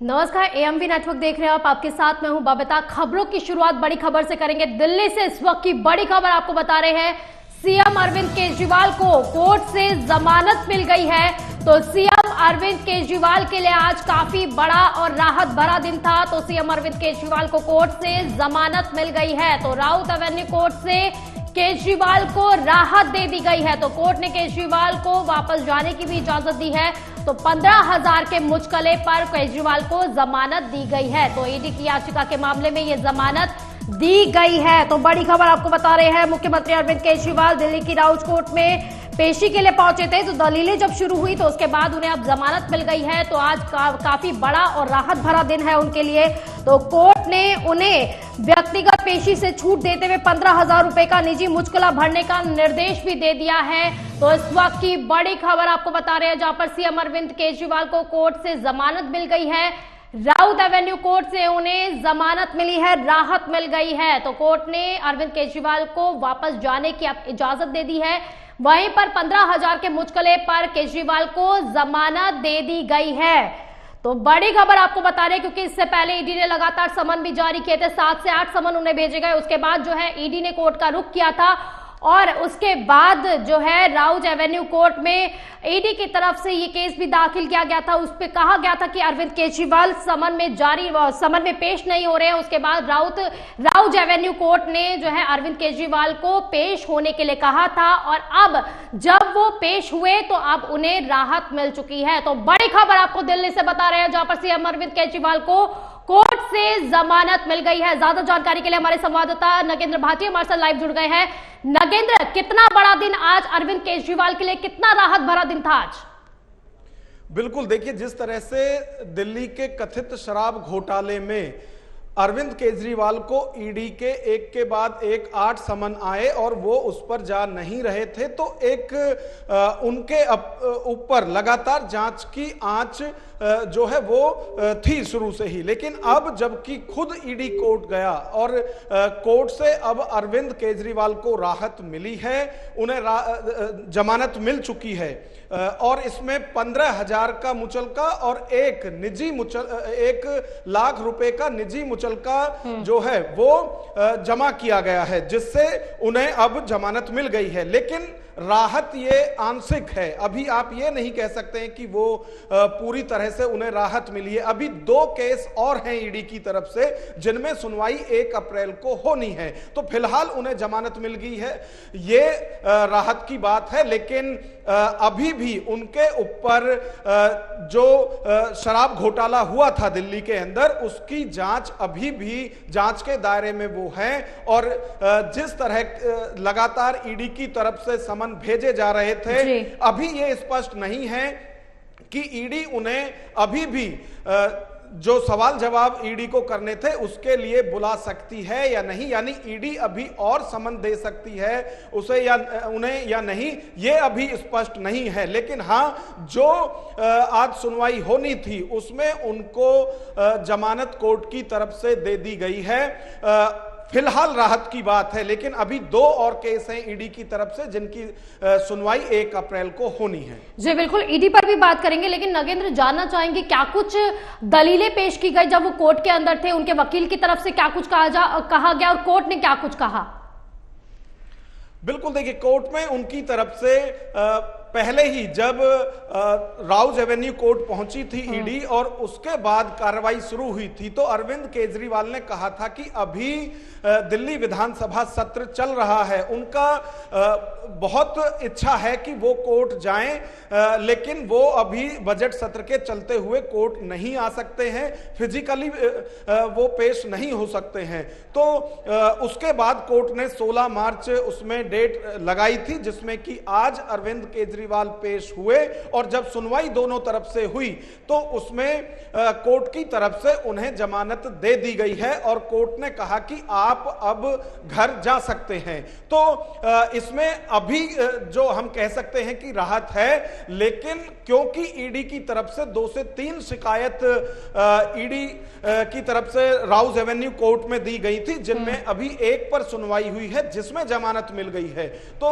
नमस्कार, AMV network देख रहे हैं आप। आपके साथ मैं हूं बबीता। खबरों की शुरुआत बड़ी खबर से करेंगे। दिल्ली से इस वक्त की बड़ी खबर आपको बता रहे हैं। सीएम अरविंद केजरीवाल को कोर्ट से जमानत मिल गई है। तो सीएम अरविंद केजरीवाल के लिए आज काफी बड़ा और राहत भरा दिन था। तो सीएम अरविंद केजरीवाल को कोर्ट से जमानत मिल गई है। तो राउत एवेन्यू कोर्ट से केजरीवाल को राहत दे दी गई है। तो कोर्ट ने केजरीवाल को वापस जाने की भी इजाजत दी है। तो 15,000 के मुचकले पर केजरीवाल को जमानत दी गई है। तो ईडी की याचिका के मामले में यह जमानत दी गई है। तो बड़ी खबर आपको बता रहे हैं। मुख्यमंत्री अरविंद केजरीवाल दिल्ली की राउत कोर्ट में पेशी के लिए पहुंचे थे। तो दलीलें जब शुरू हुई तो उसके बाद उन्हें अब जमानत मिल गई है। तो आज काफी बड़ा और राहत भरा दिन है उनके लिए। तो कोर्ट ने उन्हें व्यक्तिगत पेशी से छूट देते हुए 15,000 रुपए का निजी मुचकला भरने का निर्देश भी दे दिया है। तो इस वक्त की बड़ी खबर आपको बता रहे हैं, जहां पर सीएम अरविंद केजरीवाल को कोर्ट से जमानत मिल गई है। राउत एवेन्यू कोर्ट से उन्हें जमानत मिली है, राहत मिल गई है। तो कोर्ट ने अरविंद केजरीवाल को वापस जाने की इजाजत दे दी है। वहीं पर 15,000 के मुचकले पर केजरीवाल को जमानत दे दी गई है। तो बड़ी खबर आपको बता रहे हैं, क्योंकि इससे पहले ईडी ने लगातार समन भी जारी किए थे। 7 से 8 समन उन्हें भेजे गए। उसके बाद जो है ईडी ने कोर्ट का रुख किया था और उसके बाद जो है राउत एवेन्यू कोर्ट में ईडी की तरफ से ये केस भी दाखिल किया गया था। उस पर कहा गया था कि अरविंद केजरीवाल समन में पेश नहीं हो रहे हैं। उसके बाद राउत एवेन्यू कोर्ट ने जो है अरविंद केजरीवाल को पेश होने के लिए कहा था और अब जब वो पेश हुए तो अब उन्हें राहत मिल चुकी है। तो बड़ी खबर आपको दिल्ली से बता रहे हैं, जहां पर सीएम अरविंद केजरीवाल को कोर्ट से जमानत मिल गई है। ज्यादा जानकारी के लिए हमारे संवाददाता नगेंद्र भाटिया हमारे साथ लाइव जुड़ गए हैं। नगेंद्र, कितना बड़ा दिन आज अरविंद केजरीवाल के लिए, कितना राहत भरा दिन था आज? बिल्कुल, देखिए जिस तरह से दिल्ली के कथित शराब घोटाले में अरविंद केजरीवाल को ईडी के एक के बाद एक 8 समन आए और वो उस पर जा नहीं रहे थे, तो एक उनके ऊपर लगातार जांच की आंच जो है वो थी शुरू से ही। लेकिन अब जबकि खुद ईडी कोर्ट गया और कोर्ट से अब अरविंद केजरीवाल को राहत मिली है, उन्हें जमानत मिल चुकी है और इसमें 15,000 का मुचलका और एक 1 लाख रुपए का निजी मुचलका जो है वो जमा किया गया है, जिससे उन्हें अब जमानत मिल गई है। लेकिन राहत ये आंशिक है। अभी आप ये नहीं कह सकते हैं कि वो पूरी तरह से उन्हें राहत मिली है। अभी 2 केस और हैं ईडी की तरफ से, जिनमें सुनवाई 1 अप्रैल को होनी है। तो फिलहाल उन्हें जमानत मिल गई है, ये राहत की बात है। लेकिन अभी भी उनके ऊपर जो शराब घोटाला हुआ था दिल्ली के अंदर, उसकी जांच अभी भी जांच के दायरे में वो है। और जिस तरह लगातार ईडी की तरफ से समन भेजे जा रहे थे, अभी ये स्पष्ट नहीं है कि ईडी उन्हें अभी भी जो सवाल जवाब ईडी को करने थे उसके लिए बुला सकती है या नहीं, यानी ईडी अभी और समन दे सकती है उसे या उन्हें या नहीं, ये अभी स्पष्ट नहीं है। लेकिन हाँ, जो आज सुनवाई होनी थी उसमें उनको जमानत कोर्ट की तरफ से दे दी गई है। फिलहाल राहत की बात है, लेकिन अभी 2 और केस हैं ईडी की तरफ से, जिनकी सुनवाई 1 अप्रैल को होनी है। जी बिल्कुल, ईडी पर भी बात करेंगे, लेकिन नगेंद्र जानना चाहेंगे क्या कुछ दलीलें पेश की गई जब वो कोर्ट के अंदर थे? उनके वकील की तरफ से क्या कुछ कहा गया और कोर्ट ने क्या कुछ कहा? बिल्कुल, देखिए कोर्ट में उनकी तरफ से पहले ही जब राउत एवेन्यू कोर्ट पहुंची थी ईडी और उसके बाद कार्रवाई शुरू हुई थी, तो अरविंद केजरीवाल ने कहा था कि अभी दिल्ली विधानसभा सत्र चल रहा है, उनका बहुत इच्छा है कि वो कोर्ट जाएं, लेकिन वो अभी बजट सत्र के चलते हुए कोर्ट नहीं आ सकते हैं, फिजिकली वो पेश नहीं हो सकते हैं। तो उसके बाद कोर्ट ने 16 मार्च उसमें डेट लगाई थी, जिसमें कि आज अरविंद केजरीवाल पेश हुए और जब सुनवाई दोनों तरफ से हुई तो उसमें कोर्ट की तरफ से उन्हें जमानत दे दी गई है और कोर्ट ने कहा कि आप अब घर जा सकते हैं। तो इसमें अभी जो हम कह सकते हैं कि राहत है, लेकिन क्योंकि ईडी की तरफ से 2 से 3 शिकायत ईडी की तरफ से राउत एवेन्यू कोर्ट में दी गई थी, जिनमें अभी एक पर सुनवाई हुई है जिसमें जमानत मिल गई है। तो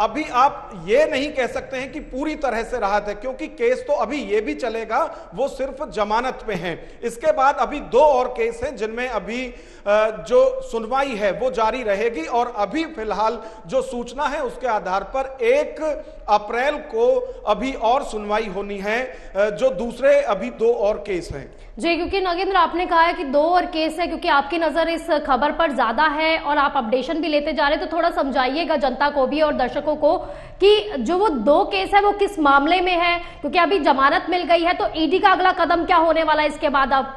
अभी आप ये नहीं नहीं कह सकते हैं कि पूरी तरह से राहत है, क्योंकि केस तो अभी ये भी चलेगा, वो सिर्फ जमानत पे हैं। इसके बाद अभी 2 और केस हैं जिनमें अभी जो सुनवाई है वो जारी रहेगी, और अभी फिलहाल जो सूचना है उसके आधार पर 1 अप्रैल को अभी और सुनवाई होनी है, जो दूसरे अभी 2 और केस हैं। जी, क्योंकि नागेंद्र आपने कहा है कि 2 और केस है, क्योंकि आपकी नजर इस खबर पर ज्यादा है और आप अपडेशन भी लेते जा रहे हैं, तो थोड़ा समझाइएगा जनता को भी और दर्शकों को कि जो वो 2 केस है वो किस मामले में है, क्योंकि अभी जमानत मिल गई है, तो ईडी का अगला कदम क्या होने वाला है इसके बाद? अब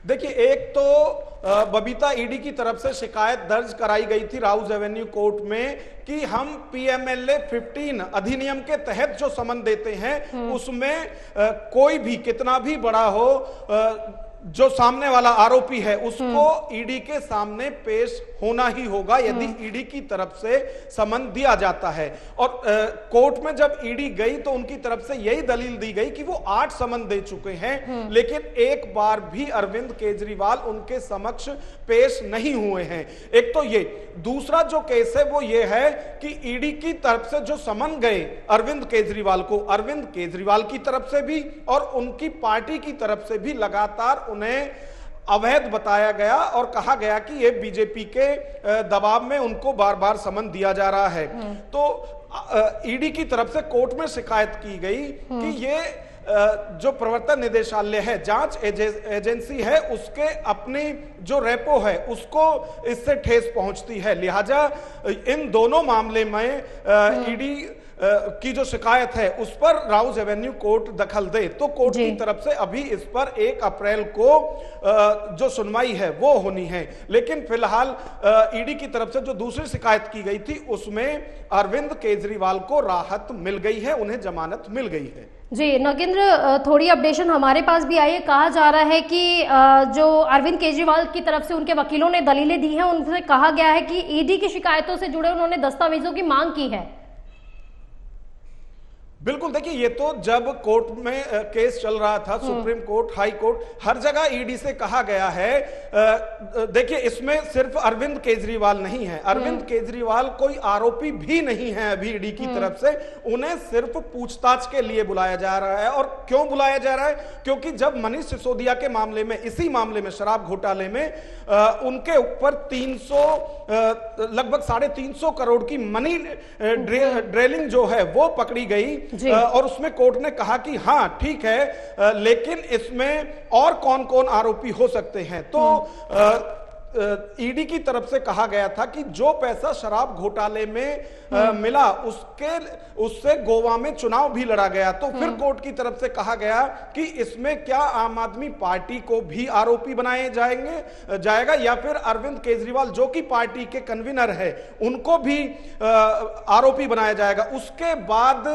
देखिए, एक तो बबीता ईडी की तरफ से शिकायत दर्ज कराई गई थी राउज एवेन्यू कोर्ट में कि हम पीएमएलए 15 अधिनियम के तहत जो समन देते हैं उसमें कोई भी कितना भी बड़ा हो, जो सामने वाला आरोपी है उसको ईडी के सामने पेश होना ही होगा यदि ईडी की तरफ से समन दिया जाता है। और कोर्ट में जब ईडी गई तो उनकी तरफ से यही दलील दी गई कि वो 8 समन दे चुके हैं, लेकिन एक बार भी अरविंद केजरीवाल उनके समक्ष पेश नहीं हुए हैं। एक तो ये, दूसरा जो केस है वो ये है कि ईडी की तरफ से जो समन गए अरविंद केजरीवाल को, अरविंद केजरीवाल की तरफ से भी और उनकी पार्टी की तरफ से भी लगातार उन्हें अवैध बताया गया और कहा गया कि ये बीजेपी के दबाव में उनको बार बार समन दिया जा रहा है। तो ईडी की तरफ से कोर्ट में शिकायत की गई कि ये जो प्रवर्तन निदेशालय है, जांच एजेंसी है, उसके अपनी जो रेपो है उसको इससे ठेस पहुंचती है, लिहाजा इन दोनों मामले में ईडी की जो शिकायत है उस पर राउज एवेन्यू कोर्ट दखल दे। तो कोर्ट की तरफ से अभी इस पर 1 अप्रैल को जो सुनवाई है वो होनी है, लेकिन फिलहाल ईडी की तरफ से जो दूसरी शिकायत की गई थी उसमें अरविंद केजरीवाल को राहत मिल गई है, उन्हें जमानत मिल गई है। जी नगेंद्र, थोड़ी अपडेशन हमारे पास भी आई है। कहा जा रहा है कि जो अरविंद केजरीवाल की तरफ से उनके वकीलों ने दलीलें दी हैं, उनसे कहा गया है कि ईडी की शिकायतों से जुड़े उन्होंने दस्तावेजों की मांग की है। बिल्कुल, देखिए ये तो जब कोर्ट में केस चल रहा था, सुप्रीम कोर्ट, हाई कोर्ट, हर जगह ईडी से कहा गया है। देखिए इसमें सिर्फ अरविंद केजरीवाल नहीं है, अरविंद केजरीवाल कोई आरोपी भी नहीं है अभी ईडी की तरफ से, उन्हें सिर्फ पूछताछ के लिए बुलाया जा रहा है। और क्यों बुलाया जा रहा है? क्योंकि जब मनीष सिसोदिया के मामले में, इसी मामले में, शराब घोटाले में उनके ऊपर 300 लगभग 350 करोड़ की मनी ड्रेलिंग जो है वो पकड़ी गई, और उसमें कोर्ट ने कहा कि हाँ ठीक है, लेकिन इसमें और कौन कौन आरोपी हो सकते हैं। तो ईडी की तरफ से कहा गया था कि जो पैसा शराब घोटाले में मिला उससे गोवा में चुनाव भी लड़ा गया। तो फिर कोर्ट की तरफ से कहा गया कि इसमें क्या आम आदमी पार्टी को भी आरोपी बनाए जाएगा या फिर अरविंद केजरीवाल जो कि पार्टी के कन्वीनर है उनको भी आरोपी बनाया जाएगा। उसके बाद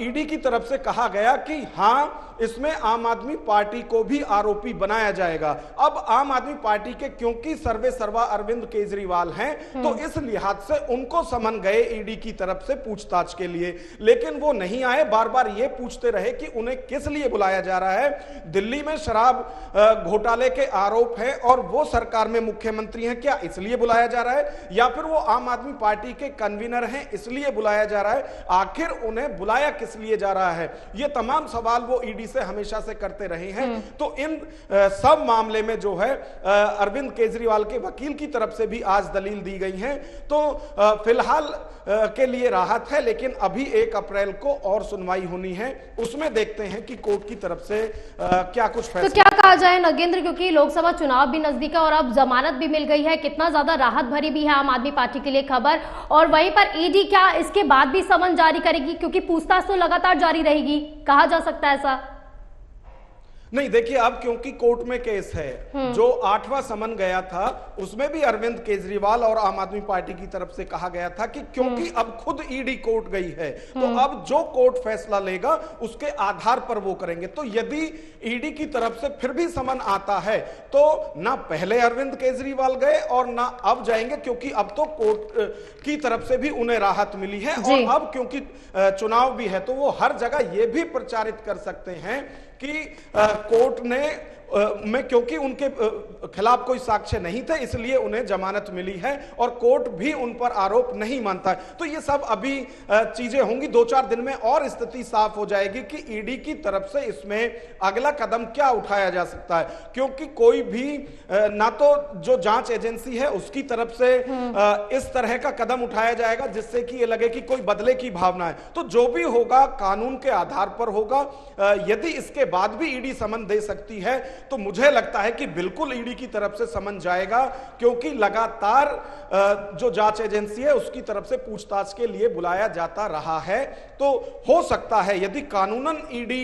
ईडी की तरफ से कहा गया कि हाँ इसमें आम आदमी पार्टी को भी आरोपी बनाया जाएगा। अब आम आदमी पार्टी के क्योंकि सर्वे सर्वा अरविंद केजरीवाल हैं तो इस लिहाज से उनको समन गए ईडी की तरफ से पूछताछ के लिए, लेकिन वो नहीं आए। बार बार ये पूछते रहे कि उन्हें किस लिए बुलाया जा रहा है। दिल्ली में शराब घोटाले के आरोप है और वो सरकार में मुख्यमंत्री हैं, क्या इसलिए बुलाया जा रहा है? या फिर वो आम आदमी पार्टी के कन्वीनर हैं इसलिए बुलाया जा रहा है? आखिर उन्हें बुलाया किस लिए जा रहा है? ये तमाम सवाल वो ईडी से हमेशा से करते रहे हैं। तो इन सब मामले में जो है अरविंद केजरीवाल के वकील की तरफ से भी आज दलील दी गई है। तो फिलहाल के लिए राहत है, लेकिन अभी 1 अप्रैल को और सुनवाई होनी है, उसमें देखते हैं कि कोर्ट की तरफ से क्या कुछ फैसला। तो क्या कहा जाए नगेंद्र, क्योंकि लोकसभा चुनाव भी नजदीक है और अब जमानत भी मिल गई है, कितना ज्यादा राहत भरी भी है आम आदमी पार्टी के लिए खबर। और वहीं पर ईडी क्या इसके बाद भी समन जारी करेगी, क्योंकि पूछताछ तो लगातार जारी रहेगी, कहा जा सकता है ऐसा? नहीं, देखिए अब क्योंकि कोर्ट में केस है, जो 8वां समन गया था उसमें भी अरविंद केजरीवाल और आम आदमी पार्टी की तरफ से कहा गया था कि क्योंकि अब खुद ईडी कोर्ट गई है तो अब जो कोर्ट फैसला लेगा उसके आधार पर वो करेंगे। तो यदि ईडी की तरफ से फिर भी समन आता है तो ना पहले अरविंद केजरीवाल गए और ना अब जाएंगे, क्योंकि अब तो कोर्ट की तरफ से भी उन्हें राहत मिली है। और अब क्योंकि चुनाव भी है तो वो हर जगह ये भी प्रचारित कर सकते हैं कि कोर्ट ने में क्योंकि उनके खिलाफ कोई साक्ष्य नहीं थे इसलिए उन्हें जमानत मिली है और कोर्ट भी उन पर आरोप नहीं मानता है। तो ये सब अभी चीजें होंगी, 2-4 दिन में और स्थिति साफ हो जाएगी कि ईडी की तरफ से इसमें अगला कदम क्या उठाया जा सकता है, क्योंकि कोई भी ना तो जो जांच एजेंसी है उसकी तरफ से इस तरह का कदम उठाया जाएगा जिससे कि ये लगे कि कोई बदले की भावना है। तो जो भी होगा कानून के आधार पर होगा। यदि इसके बाद भी ईडी समन दे सकती है तो मुझे लगता है कि बिल्कुल ईडी की तरफ से समन जाएगा, क्योंकि लगातार जो जांच एजेंसी है उसकी तरफ से पूछताछ के लिए बुलाया जाता रहा है। तो हो सकता है यदि कानूनन ईडी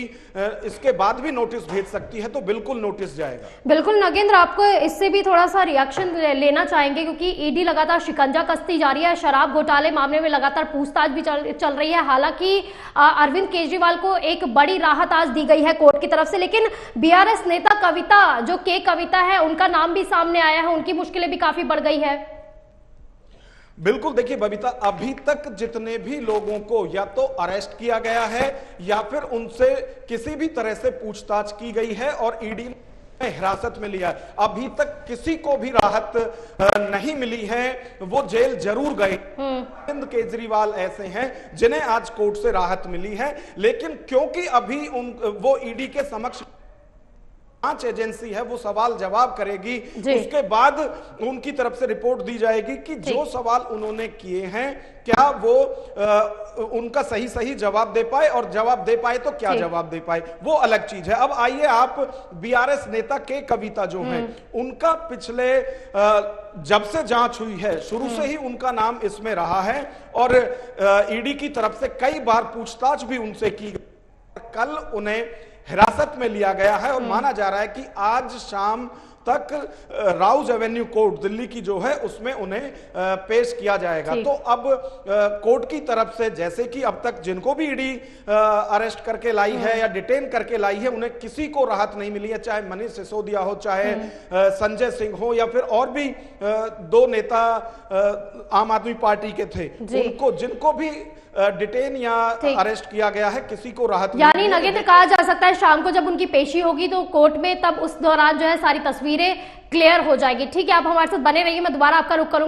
इसके बाद भी नोटिस भेज सकती है तो बिल्कुल नोटिस जाएगा। बिल्कुल नगेंद्र, आपको इससे भी थोड़ा सा रिएक्शन लेना चाहेंगे, क्योंकि ईडी लगातार शिकंजा कसती जा रही है, शराब घोटाले मामले में लगातार पूछताछ भी चल रही है। हालांकि अरविंद केजरीवाल को एक बड़ी राहत आज दी गई है कोर्ट की तरफ से, लेकिन बीआरएस नेता कविता, जो के कविता है, उनका नाम भी सामने आया है, उनकी मुश्किलें भी काफी बढ़ गई है। बिल्कुल, देखिए बबीता, अभी तक जितने भी लोगों को या तो अरेस्ट किया गया है या फिर उनसे किसी भी तरह से पूछताछ की गई है और ईडी ने हिरासत में लिया, अभी तक किसी को भी राहत नहीं मिली है। वो जेल जरूर गए। अरविंद केजरीवाल ऐसे हैं जिन्हें आज कोर्ट से राहत मिली है, लेकिन क्योंकि अभी वो ईडी के समक्ष जांच एजेंसी है वो सवाल जवाब करेगी, उसके बाद उनकी तरफ से रिपोर्ट दी जाएगी कि जो सवाल उन्होंने किए हैं क्या वो उनका सही जवाब दे पाए, और जवाब दे पाए तो क्या जवाब दे पाए, वो अलग चीज है। अब आइए आप बीआरएस नेता के कविता जो हैं उनका पिछले जब से जांच हुई है शुरू से ही उनका नाम इसमें रहा है और ईडी की तरफ से कई बार पूछताछ भी उनसे की गई। कल उन्हें हिरासत में लिया गया है और माना जा रहा है कि आज शाम तक राउज एवेन्यू कोर्ट दिल्ली की जो है उसमें उन्हें पेश किया जाएगा। तो अब कोर्ट की तरफ से जैसे कि अब तक जिनको भी ईडी अरेस्ट करके लाई है या डिटेन करके लाई है उन्हें किसी को राहत नहीं मिली है, चाहे मनीष सिसोदिया हो, चाहे संजय सिंह हो या फिर और भी 2 नेता आम आदमी पार्टी के थे, उनको जिनको भी डिटेन या अरेस्ट किया गया है किसी को राहत नहीं। यानी नगेंद्र, कहा जा सकता है शाम को जब उनकी पेशी होगी तो कोर्ट में, तब उस दौरान जो है सारी तस्वीरें क्लियर हो जाएगी। ठीक है, आप हमारे साथ बने रहिए, मैं दोबारा आपका रुख करूंगा।